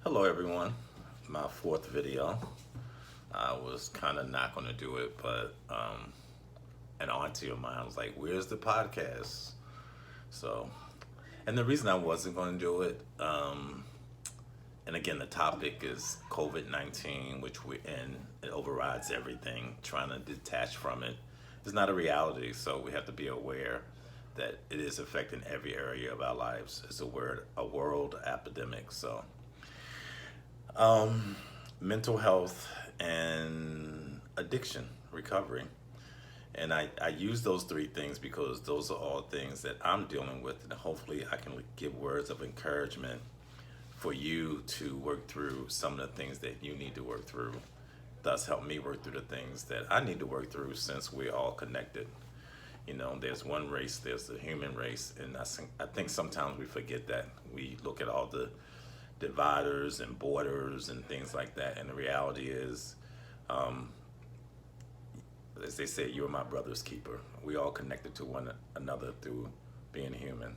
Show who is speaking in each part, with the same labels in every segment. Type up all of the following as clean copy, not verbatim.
Speaker 1: Hello everyone, my fourth video. I was kind of not going to do it, but an auntie of mine was like, "Where's the podcast?" So, and the reason I wasn't going to do it, and again, the topic is COVID-19, which we're in. It overrides everything. Trying to detach from it is not a reality, so we have to be aware that it is affecting every area of our lives. It's a world epidemic. So mental health and addiction recovery. And I use those three things because those are all things that I'm dealing with, and hopefully I can give words of encouragement for you to work through some of the things that you need to work through, thus help me work through the things that I need to work through, since we're all connected. There's one race, there's the human race, and I think sometimes we forget that. We look at all the dividers and borders and things like that, and the reality is, as they say, you're my brother's keeper. We all connected to one another through being human.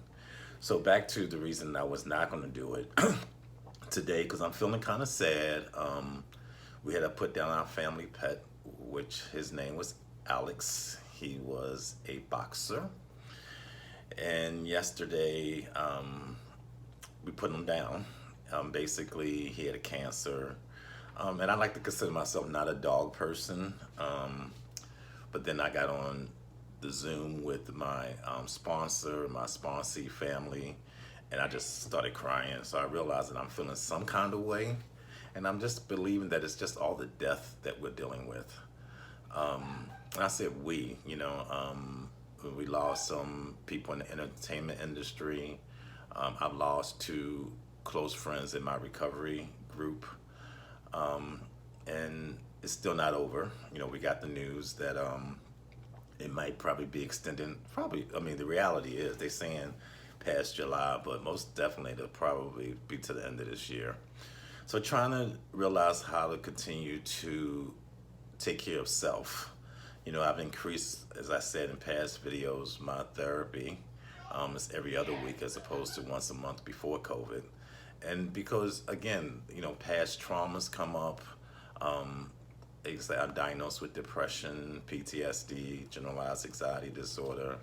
Speaker 1: So back to the reason I was not going to do it today, because I'm feeling kind of sad. We had to put down our family pet, which his name was Alex. He was a boxer, and yesterday we put him down. Basically, he had a cancer, and I like to consider myself not a dog person. But then I got on the Zoom with my sponsor, my sponsee family, and I just started crying. So I realized that I'm feeling some kind of way, and I'm just believing that it's just all the death that we're dealing with. And I said we lost some people in the entertainment industry. I've lost two close friends in my recovery group, and it's still not over. We got the news that it might probably be extended. Probably, I mean, the reality is they're saying past July, but most definitely it'll probably be to the end of this year. So trying to realize how to continue to take care of self. I've increased, as I said in past videos, my therapy. It's every other week as opposed to once a month before COVID. And because, again, past traumas come up. I'm diagnosed with depression, PTSD, generalized anxiety disorder,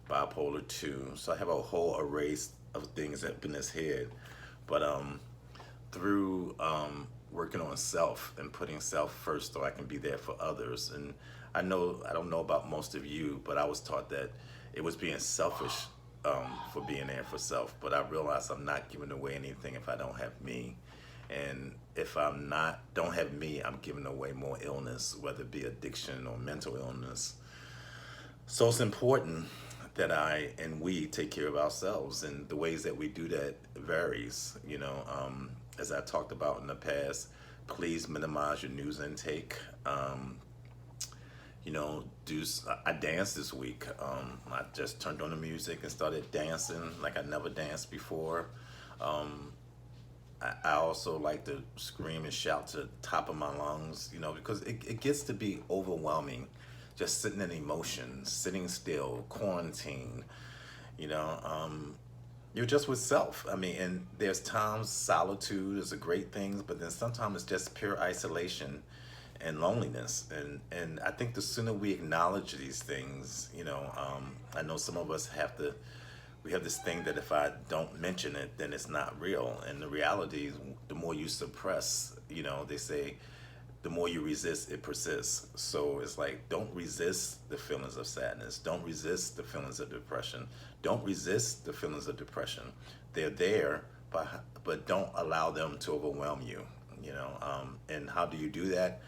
Speaker 1: bipolar 2. So I have a whole array of things up in this head. But through working on self and putting self first so I can be there for others. And I don't know about most of you, but I was taught that it was being selfish for being there for self. But I realized I'm not giving away anything if I don't have me. And if don't have me, I'm giving away more illness, whether it be addiction or mental illness. So it's important that I and we take care of ourselves, and the ways that we do that varies. As I talked about in the past, please minimize your news intake. I danced this week. I just turned on the music and started dancing like I never danced before. I also like to scream and shout to the top of my lungs, because it gets to be overwhelming, just sitting in emotion, sitting still, quarantine, you know, you're just with self. I mean, and there's times solitude is a great thing, but then sometimes it's just pure isolation and loneliness. And I think the sooner we acknowledge these things, I know some of us we have this thing that if I don't mention it, then it's not real. And the reality is, the more you suppress, they say, the more you resist, it persists. So it's like, don't resist the feelings of sadness. Don't resist the feelings of depression. Don't resist the feelings of depression. They're there, but don't allow them to overwhelm you. And how do you do that?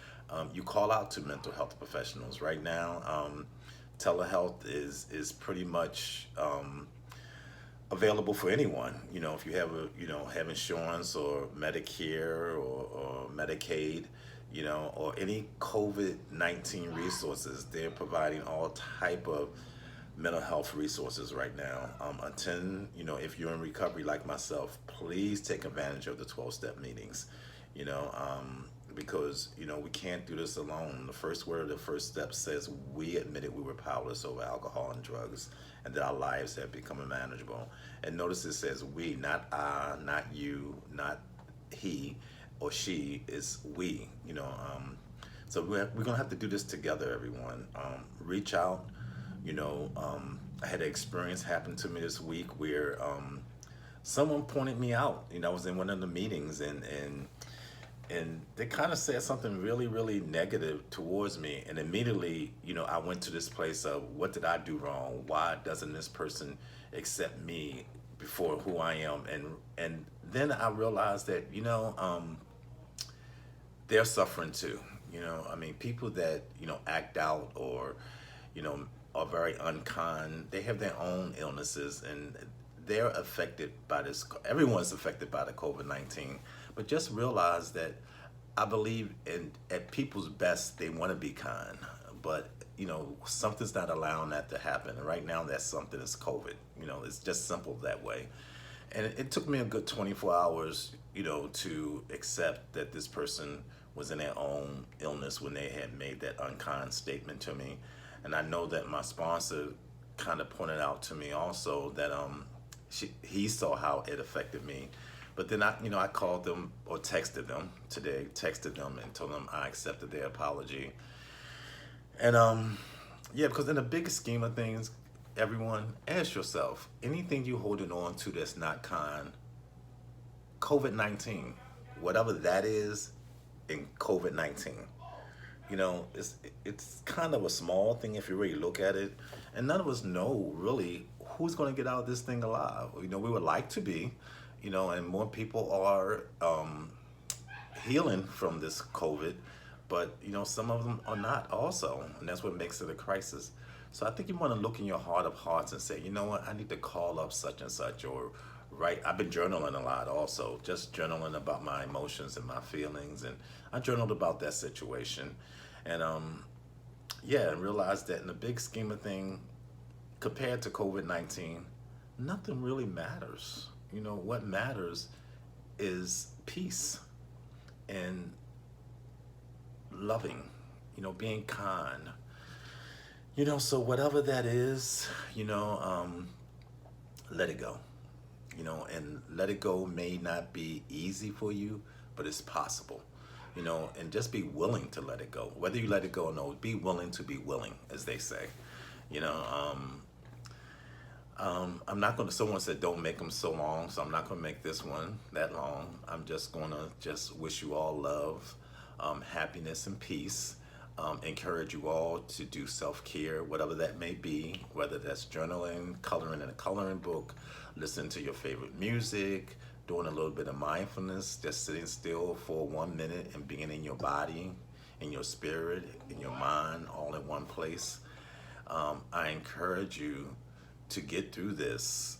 Speaker 1: You call out to mental health professionals. Right now, telehealth is pretty much available for anyone. If you have insurance or Medicare or Medicaid, or any COVID-19 resources, they're providing all type of mental health resources right now. If you're in recovery like myself, please take advantage of the 12-step meetings, because, we can't do this alone. The first word of the first step says we admitted we were powerless over alcohol and drugs, and that our lives have become unmanageable. And notice it says we, not I, not you, not he or she is we. So we're gonna have to do this together, everyone. Reach out. I had an experience happen to me this week where someone pointed me out. I was in one of the meetings, and they kind of said something really, really negative towards me. And immediately, I went to this place of, what did I do wrong? Why doesn't this person accept me before who I am? And then I realized that, they're suffering too. People that, act out or, are very unkind, they have their own illnesses, and they're affected by this. Everyone's affected by the COVID-19. But just realize that I believe at people's best, they want to be kind. But, something's not allowing that to happen. And right now, that something is COVID. It's just simple that way. And it took me a good 24 hours, to accept that this person was in their own illness when they had made that unkind statement to me. And I know that my sponsor kind of pointed out to me also that he saw how it affected me. But then I called them or texted them and told them I accepted their apology. And yeah, because in the big scheme of things, everyone, ask yourself, anything you holding on to that's not kind, COVID-19, whatever that is in COVID-19, it's kind of a small thing if you really look at it. And none of us know really who's going to get out of this thing alive. We would like to be, and more people are healing from this COVID, but some of them are not also, and that's what makes it a crisis. So I think you want to look in your heart of hearts and say, you know what, I need to call up such and such, or write. I've been journaling a lot also, just journaling about my emotions and my feelings, and I journaled about that situation, and yeah, and realized that in the big scheme of things, compared to COVID-19, nothing really matters. What matters is peace and loving, being kind. So whatever that is, let it go. And let it go may not be easy for you, but it's possible. And just be willing to let it go. Whether you let it go or no, be willing to be willing, as they say. I'm not going to, someone said don't make them so long, so I'm not going to make this one that long. I'm just going to just wish you all love, happiness, and peace. Encourage you all to do self-care, whatever that may be, whether that's journaling, coloring in a coloring book, listening to your favorite music, doing a little bit of mindfulness, just sitting still for 1 minute and being in your body, in your spirit, in your mind, all in one place. I encourage you to get through this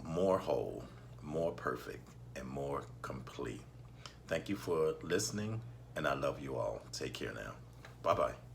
Speaker 1: more whole, more perfect, and more complete. Thank you for listening, and I love you all. Take care now. Bye-bye.